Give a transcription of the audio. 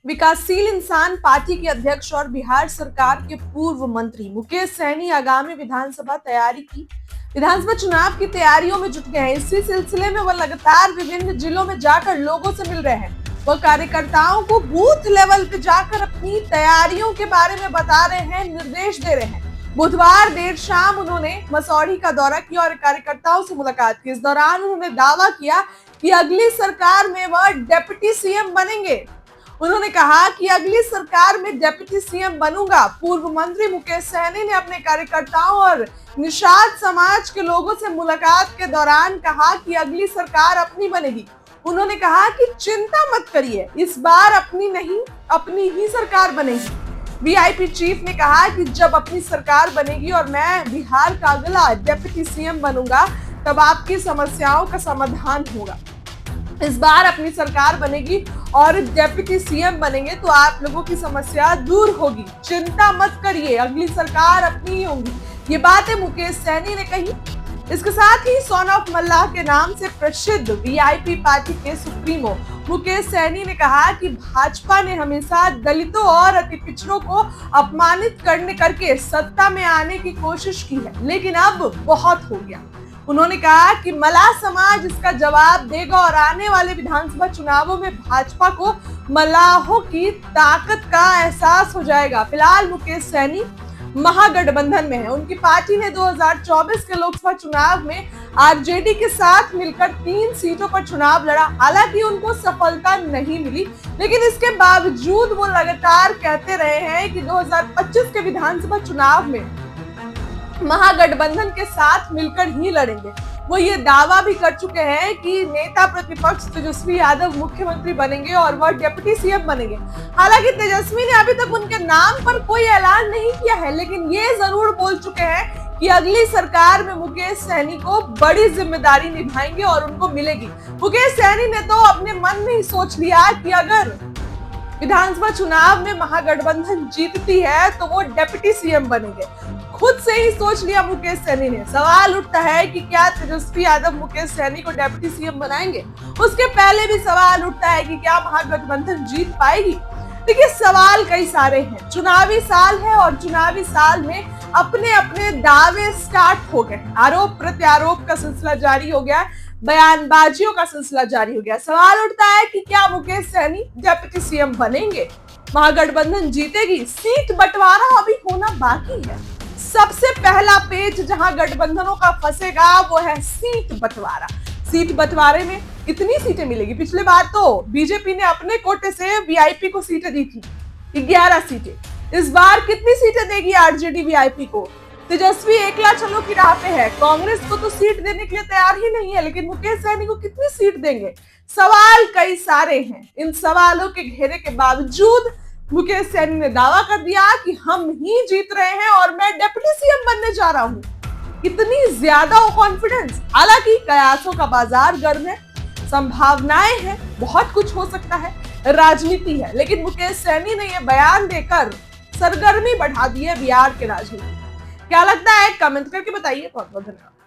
विकासशील इंसान पार्टी के अध्यक्ष और बिहार सरकार के पूर्व मंत्री मुकेश सहनी आगामी विधानसभा चुनाव की तैयारियों में जुट गए हैं। इसी सिलसिले में वह लगातार विभिन्न जिलों में जाकर लोगों से मिल रहे हैं। वह कार्यकर्ताओं को बूथ लेवल पे जाकर अपनी तैयारियों के बारे में बता रहे हैं, निर्देश दे रहे हैं। बुधवार देर शाम उन्होंने मसौढ़ी का दौरा किया और कार्यकर्ताओं से मुलाकात की। इस दौरान उन्होंने दावा किया कि अगली सरकार में वह डिप्टी सीएम बनेंगे। उन्होंने कहा कि अगली सरकार में डिप्टी सीएम बनूंगा। पूर्व मंत्री मुकेश सहनी ने अपने कार्यकर्ताओं और निषाद समाज के लोगों से मुलाकात के दौरान कहा कि अगली सरकार अपनी बनेगी। उन्होंने कहा कि चिंता मत करिए, इस बार अपनी नहीं अपनी ही सरकार बनेगी। वीआईपी चीफ ने कहा कि जब अपनी सरकार बनेगी और मैं बिहार का अगला डिप्टी सीएम बनूंगा तब आपकी समस्याओं का समाधान होगा। इस बार अपनी सरकार बनेगी और डिप्टी सीएम बनेंगे तो आप लोगों की समस्या दूर होगी। चिंता मत करिए, अगली सरकार अपनी ही होगी। ये बातें मुकेश सहनी ने कही। इसके साथ ही सन ऑफ मल्लाह के नाम से प्रसिद्ध वीआईपी पार्टी के सुप्रीमो मुकेश सहनी ने कहा कि भाजपा ने हमेशा दलितों और अति पिछड़ों को अपमानित करके सत्ता में आने की कोशिश की है, लेकिन अब बहुत हो गया। उन्होंने कहा कि मल्लाह समाज इसका जवाब देगा और आने वाले विधानसभा चुनावों में भाजपा को मल्लाहों की ताकत का एहसास हो जाएगा। फिलहाल मुकेश सहनी महागठबंधन में है। उनकी पार्टी ने 2024 के लोकसभा चुनाव में आरजेडी के साथ मिलकर 3 सीटों पर चुनाव लड़ा। हालांकि उनको सफलता नहीं मिली, लेकिन इसके बावजूद वो लगातार कहते रहे हैं कि 2025 के विधानसभा चुनाव में महागठबंधन के साथ मिलकर ही लड़ेंगे। वो ये दावा भी कर चुके हैं कि नेता प्रतिपक्ष तेजस्वी यादव मुख्यमंत्री बनेंगे और वह डिप्टी सीएम बनेंगे। हालांकि तेजस्वी ने अभी तक उनके नाम पर कोई ऐलान नहीं किया है, लेकिन ये जरूर बोल चुके हैं कि अगली सरकार में मुकेश सहनी को बड़ी जिम्मेदारी निभाएंगे और उनको मिलेगी। मुकेश सहनी ने तो अपने मन में ही सोच लिया कि अगर विधानसभा चुनाव में महागठबंधन जीतती है तो वो डिप्टी सीएम बनेंगे। खुद से ही सोच लिया मुकेश सहनी ने। सवाल उठता है कि क्या तेजस्वी यादव मुकेश सहनी को डिप्टी सीएम बनाएंगे? उसके पहले भी सवाल उठता है कि क्या महागठबंधन जीत पाएगी? देखिए, सवाल कई सारे हैं। चुनावी साल है और चुनावी साल में अपने अपने दावे स्टार्ट हो गए। आरोप प्रत्यारोप का सिलसिला जारी हो गया, बयानबाजियों का सिलसिला जारी हो गया। सवाल उठता है कि क्या मुकेश सहनी डिप्टी सीएम बनेंगे? महागठबंधन जीतेगी? सीट बंटवारा अभी होना बाकी है। सबसे पहला पेज जहां गठबंधनों का फंसेगा वो है सीट बंटवारा। सीट बंटवारे में कितनी सीटें मिलेगी? पिछले बार तो बीजेपी ने अपने कोटे से वीआईपी को सीटें दी थी, 11 सीटें। इस बार कितनी सीटें देगी आरजेडी वीआईपी को? तेजस्वी एकला चलो की राह पे है। कांग्रेस को तो सीट देने के लिए तैयार ही नहीं है, लेकिन मुकेश सहनी को कितनी सीट देंगे? सवाल कई सारे हैं। इन सवालों के घेरे के बावजूद मुकेश सहनी ने दावा कर दिया कि हम ही जीत रहे हैं और मैं डिप्टी सीएम बनने जा रहा हूं। इतनी ज्यादा कॉन्फिडेंस। हालांकि कयासों का बाजार गर्म है, संभावनाएं हैं, बहुत कुछ हो सकता है, राजनीति है, लेकिन मुकेश सहनी ने यह बयान देकर सरगर्मी बढ़ा दी है बिहार के राजनीति। क्या लगता है? कमेंट करके बताइए। बहुत बहुत धन्यवाद।